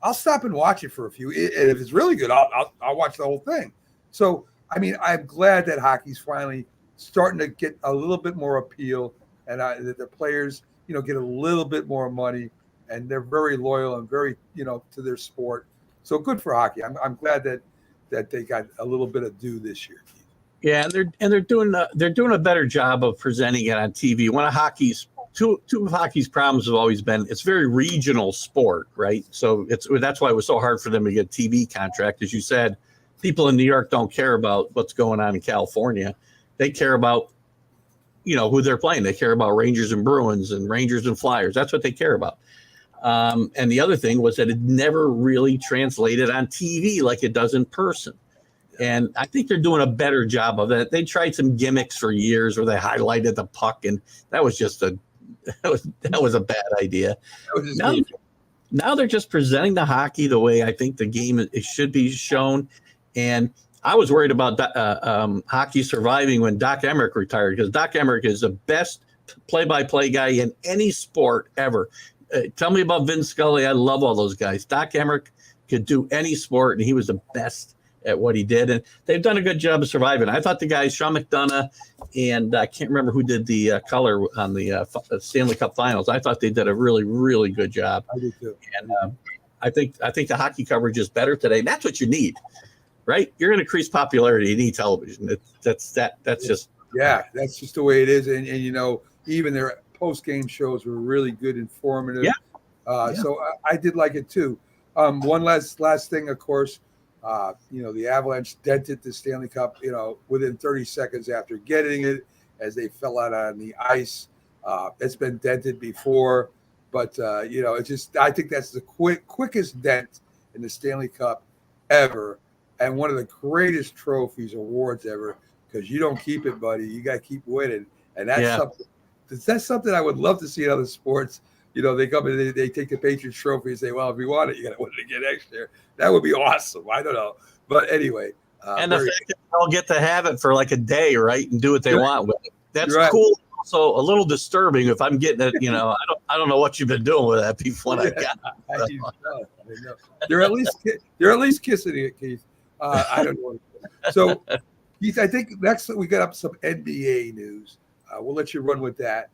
I'll stop and watch it for a few. And if it's really good, I'll watch the whole thing. So, I mean, I'm glad that hockey's finally starting to get a little bit more appeal and that the players, get a little bit more money and they're very loyal and very, to their sport. So good for hockey. I'm glad that they got a little bit of due this year. Yeah, and they're doing a better job of presenting it on TV. One of two of hockey's problems have always been it's very regional sport, right? So that's why it was so hard for them to get a TV contract. As you said, people in New York don't care about what's going on in California. They care about, who they're playing. They care about Rangers and Bruins and Rangers and Flyers. That's what they care about. And the other thing was that it never really translated on TV like it does in person. And I think they're doing a better job of it. They tried some gimmicks for years where they highlighted the puck, and that was just a bad idea. Now they're just presenting the hockey the way I think the game it should be shown. And I was worried about hockey surviving when Doc Emmerich retired, because Doc Emmerich is the best play-by-play guy in any sport ever. Tell me about Vin Scully. I love all those guys. Doc Emmerich could do any sport, and he was the best at what he did. And they've done a good job of surviving. I thought the guys, Sean McDonough, and I can't remember who did the color on the Stanley Cup Finals. I thought they did a really, really good job. I do too. And I think the hockey coverage is better today. And that's what you need, right? You're going to increase popularity. You need television. That's just that's just the way it is. And you know, even their post-game shows were really good, informative. So I did like it too. One last thing, of course, you know, the Avalanche dented the Stanley Cup, you know, within 30 seconds after getting it, as they fell out on the ice. It's been dented before, but you know, I think that's the quickest dent in the Stanley Cup ever, and one of the greatest awards ever, because you don't keep it, buddy. You got to keep winning, and that's something I would love to see in other sports. You know, they come in, they take the Patriots trophy and say, well, if you want it, you got to win it again next year. That would be awesome. I don't know. But anyway. And the fact that they'll get to have it for like a day, right, and do what they want with it. That's cool. Also a little disturbing if I'm getting it, you know, I don't know what you've been doing with that before I got it. I know. They're at least kissing it, Keith. I don't know. So, Keith, I think next we got up some NBA news. We'll let you run with that.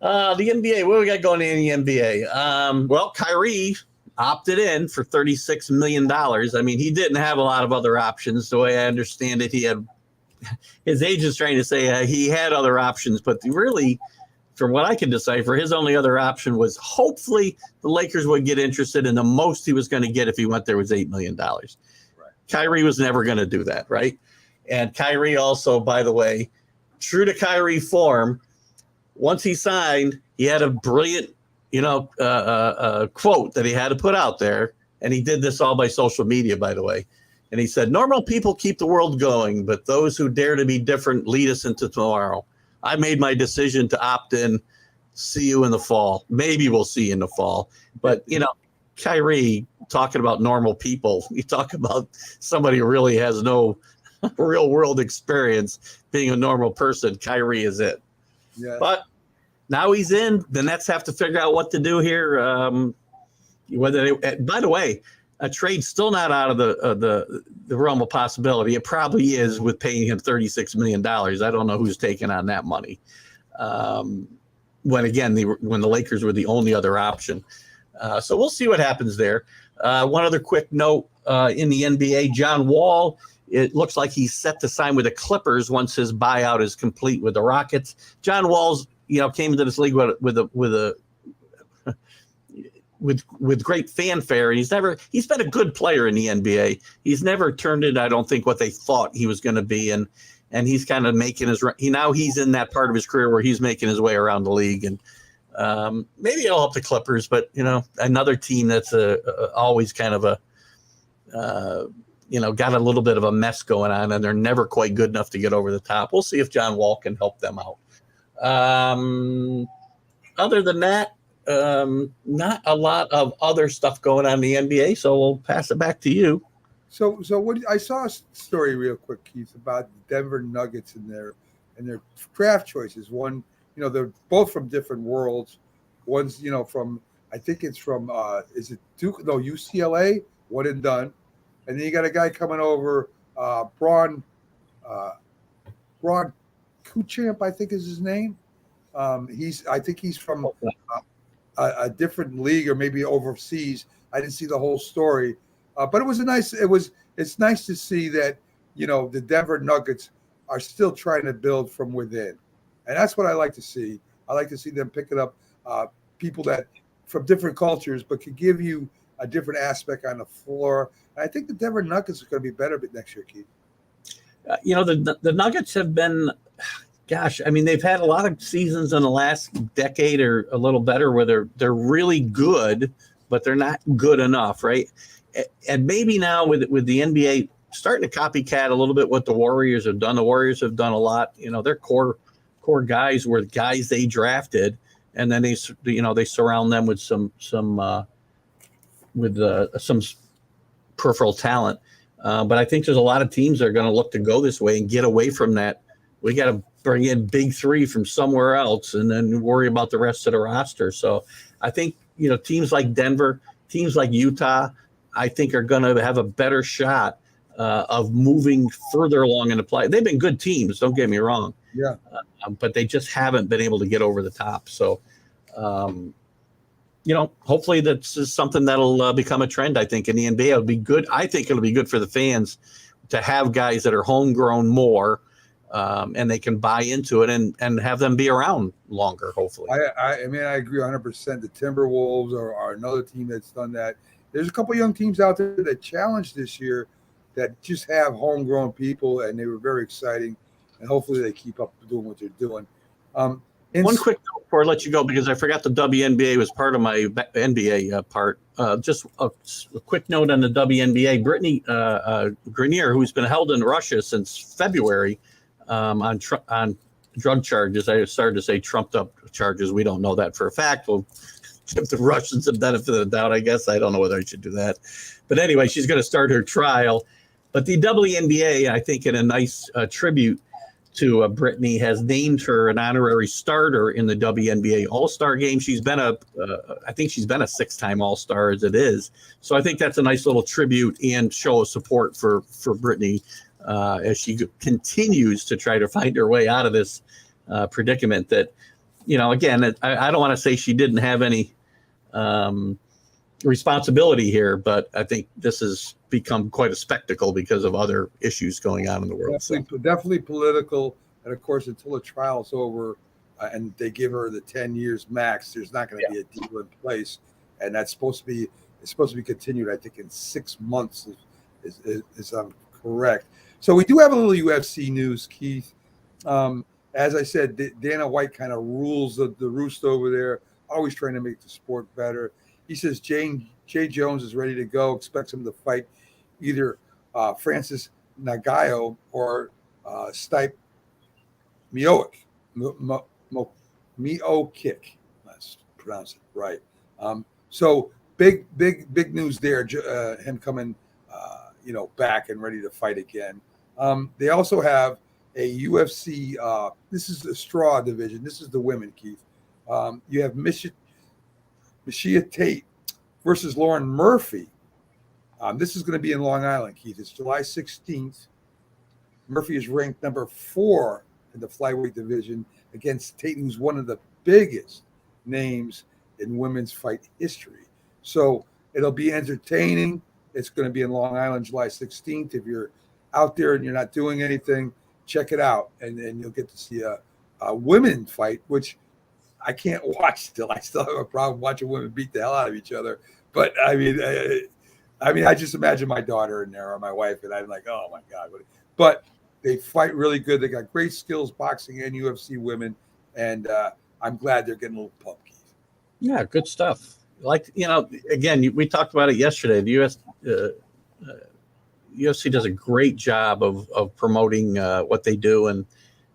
The NBA, what we got going in the NBA? Well, Kyrie opted in for $36 million. I mean, he didn't have a lot of other options. The way I understand it, he had his agent's trying to say he had other options, but really, from what I can decipher, his only other option was hopefully the Lakers would get interested, and the most he was going to get if he went there was $8 million. Right. Kyrie was never going to do that, right? And Kyrie also, by the way, true to Kyrie form, once he signed, he had a brilliant, you know, quote that he had to put out there. And he did this all by social media, by the way. And he said, normal people keep the world going, but those who dare to be different lead us into tomorrow. I made my decision to opt in. See you in the fall. Maybe we'll see you in the fall. But, you know, Kyrie, talking about normal people, you talk about somebody who really has no real world experience being a normal person. Kyrie is it. Yeah. But now he's in. The Nets have to figure out what to do here. By the way, a trade's still not out of the realm of possibility. It probably is with paying him $36 million. I don't know who's taking on that money. When the Lakers were the only other option. So we'll see what happens there. One other quick note in the NBA, John Wall. It looks like he's set to sign with the Clippers once his buyout is complete with the Rockets. John Wall's, you know, came into this league with great fanfare. He's been a good player in the NBA. He's never turned in, I don't think, what they thought he was going to be, and he's kind of making he's in that part of his career where he's making his way around the league, and maybe it'll help the Clippers, but you know, another team that's always kind of got a little bit of a mess going on, and they're never quite good enough to get over the top. We'll see if John Wall can help them out. Other than that, not a lot of other stuff going on in the NBA, so we'll pass it back to you. So what I saw a story real quick, Keith, about the Denver Nuggets and their draft choices. One, you know, they're both from different worlds. One's, you know, from, I think it's from is it Duke? No, UCLA, one and done. And then you got a guy coming over, Braun Kuchamp, I think is his name. I think he's from a different league or maybe overseas. I didn't see the whole story, but it's nice to see that, you know, the Denver Nuggets are still trying to build from within, and that's what I like to see. I like to see them picking up people that from different cultures, but could give you a different aspect on the floor. And I think the Denver Nuggets are going to be better next year, Keith. You know, the Nuggets have been, gosh, I mean, they've had a lot of seasons in the last decade or a little better where they're really good, but they're not good enough, right? And maybe now with the NBA starting to copycat a little bit what the Warriors have done. The Warriors have done a lot. You know, their core guys were guys they drafted, and then they surround them with some peripheral talent. But I think there's a lot of teams that are going to look to go this way and get away from that. We got to bring in big three from somewhere else and then worry about the rest of the roster. So I think, teams like Denver, teams like Utah, I think are going to have a better shot of moving further along in the play. They've been good teams, don't get me wrong. Yeah. But they just haven't been able to get over the top. So, hopefully that's something that'll become a trend, I think, in the NBA. It'll be good. I think it'll be good for the fans to have guys that are homegrown more, and they can buy into it and have them be around longer, hopefully. I agree 100%. The Timberwolves are another team that's done that. There's a couple young teams out there that challenged this year that just have homegrown people, and they were very exciting. And hopefully they keep up doing what they're doing. One quick note before I let you go, because I forgot the WNBA was part of my NBA part. Just a quick note on the WNBA. Brittany Grenier, who's been held in Russia since February on drug charges. I started to say trumped up charges. We don't know that for a fact. We'll give the Russians the benefit of the doubt, I guess. I don't know whether I should do that. But anyway, she's going to start her trial. But the WNBA, I think, in a nice tribute to Brittany, has named her an honorary starter in the WNBA All-Star game. She's been I think she's been a 6-time All-Star as it is. So I think that's a nice little tribute and show of support for Brittany as she continues to try to find her way out of this predicament that, again, I don't want to say she didn't have any responsibility here, but I think this has become quite a spectacle because of other issues going on in the world. Definitely political, and of course, until the trial's over and they give her the 10 years max, there's not going to be a deal in place, and that's supposed to be continued. I think in 6 months, is I'm correct. So we do have a little UFC news, Keith. As I said, Dana White kind of rules the roost over there, always trying to make the sport better. He says Jay Jones is ready to go, expects him to fight either Francis Ngannou or Stipe Miocic. Let's pronounce it right. So big news there. Him coming, back and ready to fight again. They also have a UFC. This is the straw division. This is the women, Keith. You have Miesha Tate versus Lauren Murphy. This is going to be in Long Island, Keith. It's July 16th. Murphy is ranked number 4 in the flyweight division against Tate, who's one of the biggest names in women's fight history. So it'll be entertaining. It's going to be in Long Island, July 16th. If you're out there and you're not doing anything, check it out, and you'll get to see a women fight, which I can't watch still. I still have a problem watching women beat the hell out of each other. But I mean, I just imagine my daughter in there or my wife, and I'm like, oh my God. But they fight really good. They got great skills, boxing and UFC women, and I'm glad they're getting a little pumped. Yeah, good stuff. Like, again, we talked about it yesterday. The UFC does a great job of promoting what they do, and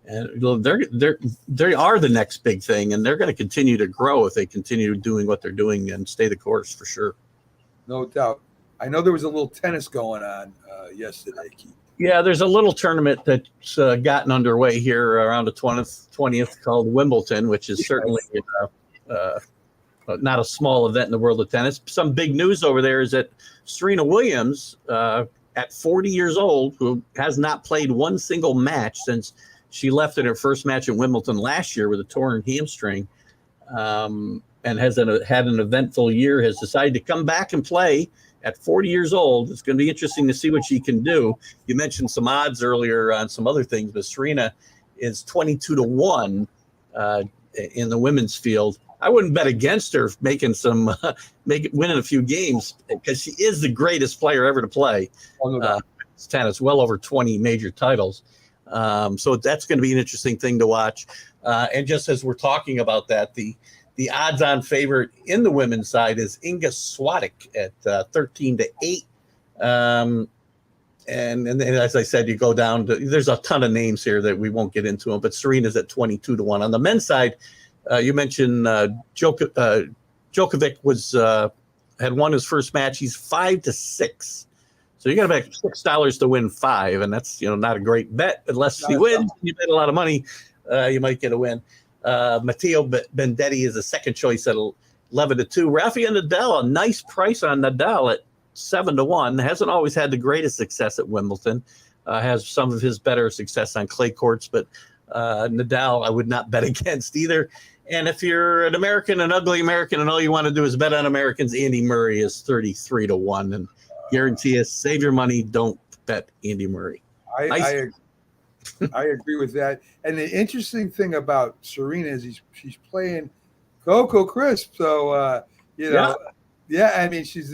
they are the next big thing, and they're going to continue to grow if they continue doing what they're doing and stay the course for sure. No doubt. I know there was a little tennis going on yesterday, Keith. Yeah, there's a little tournament that's gotten underway here around the 20th called Wimbledon, which is certainly not a small event in the world of tennis. Some big news over there is that Serena Williams, at 40 years old, who has not played one single match since she left in her first match at Wimbledon last year with a torn hamstring, and has had an eventful year, has decided to come back and play at 40 years old. It's going to be interesting to see what she can do. You mentioned some odds earlier on some other things, but Serena is 22-1 in the women's field. I wouldn't bet against her winning a few games, because she is the greatest player ever to play tennis, well over 20 major titles. So that's going to be an interesting thing to watch. And just as we're talking about that, the odds-on favorite in the women's side is Inga Swiatek at 13-8. And as I said, you go down to, there's a ton of names here that we won't get into them, but Serena's at 22-1. On the men's side, you mentioned Djokovic had won his first match. He's 5-6. So you got to bet $6 to win 5, and that's not a great bet unless he wins. You bet a lot of money, you might get a win. Matteo Bendetti is a second choice at 11-2. Rafael Nadal, a nice price on Nadal at 7-1. Hasn't always had the greatest success at Wimbledon. Has some of his better success on clay courts, but Nadal I would not bet against either. And if you're an American, an ugly American, and all you want to do is bet on Americans, Andy Murray is 33-1, and guarantee you, save your money. Don't bet Andy Murray. I agree with that. And the interesting thing about Serena is she's playing Coco Crisp. So yeah, I mean she's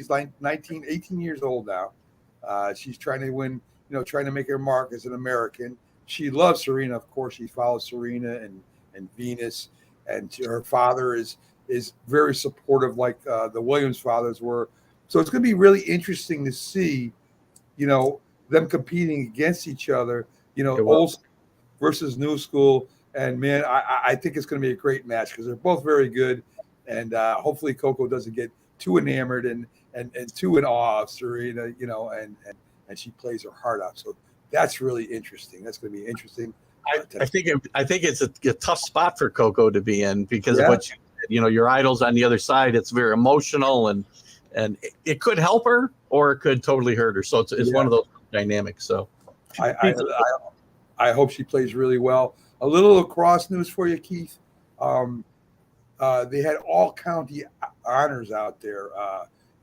like 18 years old now. She's trying to win, trying to make her mark as an American. She loves Serena, of course. She follows Serena and Venus, and her father is very supportive, like the Williams fathers were. So it's going to be really interesting to see, them competing against each other, old versus new school. And man, I think it's going to be a great match because they're both very good. And hopefully Coco doesn't get too enamored and too in awe of Serena, and she plays her heart out. So that's really interesting. That's going to be interesting. I think it's a tough spot for Coco to be in because of what your idol's on the other side. It's very emotional and it could help her or it could totally hurt her. So it's one of those dynamics. So I hope she plays really well. A little lacrosse news for you, Keith. They had all county honors out there,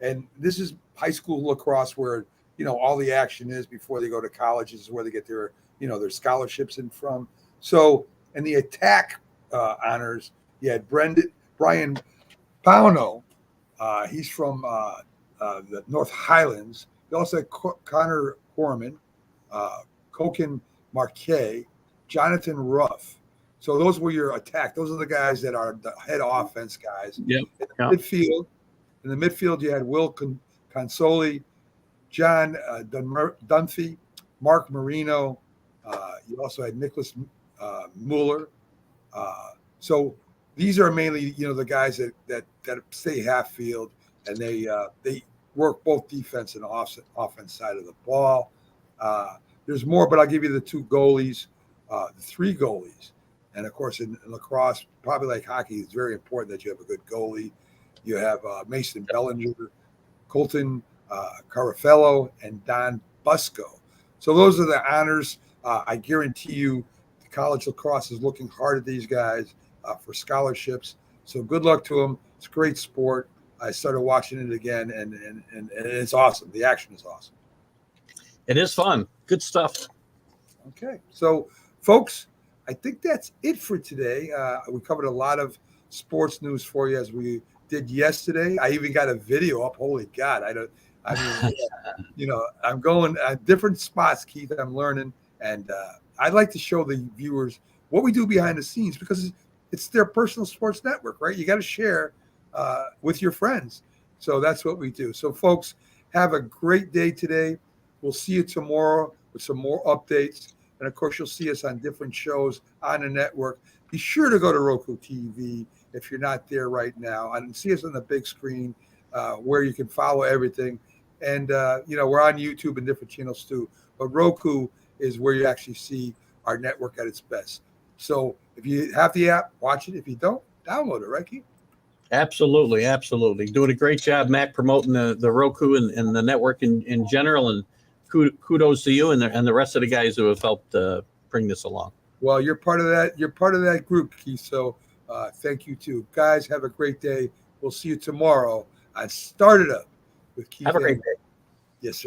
and this is high school lacrosse where all the action is before they go to college. This is where they get their their scholarships in from. So in the attack honors, you had Brian Pauno. He's from the North Highlands. You also had Connor Corman, Koken Marquet, Jonathan Ruff. So those were your attack. Those are the guys that are the head offense guys. Yep. In the midfield, you had Will Consoli, John Dunphy, Mark Marino. You also had Nicholas Mueller. So these are mainly the guys that stay half field, and they work both defense and offense side of the ball. There's more, but I'll give you the two goalies, the three goalies. And, of course, in lacrosse, probably like hockey, it's very important that you have a good goalie. You have Mason Bellinger, Colton Carafello, and Don Busco. So those are the honors. I guarantee you the college lacrosse is looking hard at these guys for scholarships. So good luck to them. It's a great sport. I started watching it again, and it's awesome. The action is awesome. It is fun. Good stuff. Okay. So, folks, I think that's it for today. We covered a lot of sports news for you as we did yesterday. I even got a video up. Holy God. I'm going at different spots, Keith. I'm learning. And I'd like to show the viewers what we do behind the scenes because it's their personal sports network, right? You got to share with your friends. So that's what we do. So, folks, have a great day today. We'll see you tomorrow with some more updates. And, of course, you'll see us on different shows on the network. Be sure to go to Roku TV if you're not there right now and see us on the big screen where you can follow everything. And, we're on YouTube and different channels too. But Roku is where you actually see our network at its best. So if you have the app, watch it. If you don't, download it, right, Keith? Absolutely. Absolutely. Doing a great job, Mac, promoting the Roku and the network in general. And kudos to you and the rest of the guys who have helped bring this along. Well, you're part of that. You're part of that group, Keith. So thank you too. Guys, have a great day. We'll see you tomorrow. I started up with Keith. Have a great day. Yes, sir.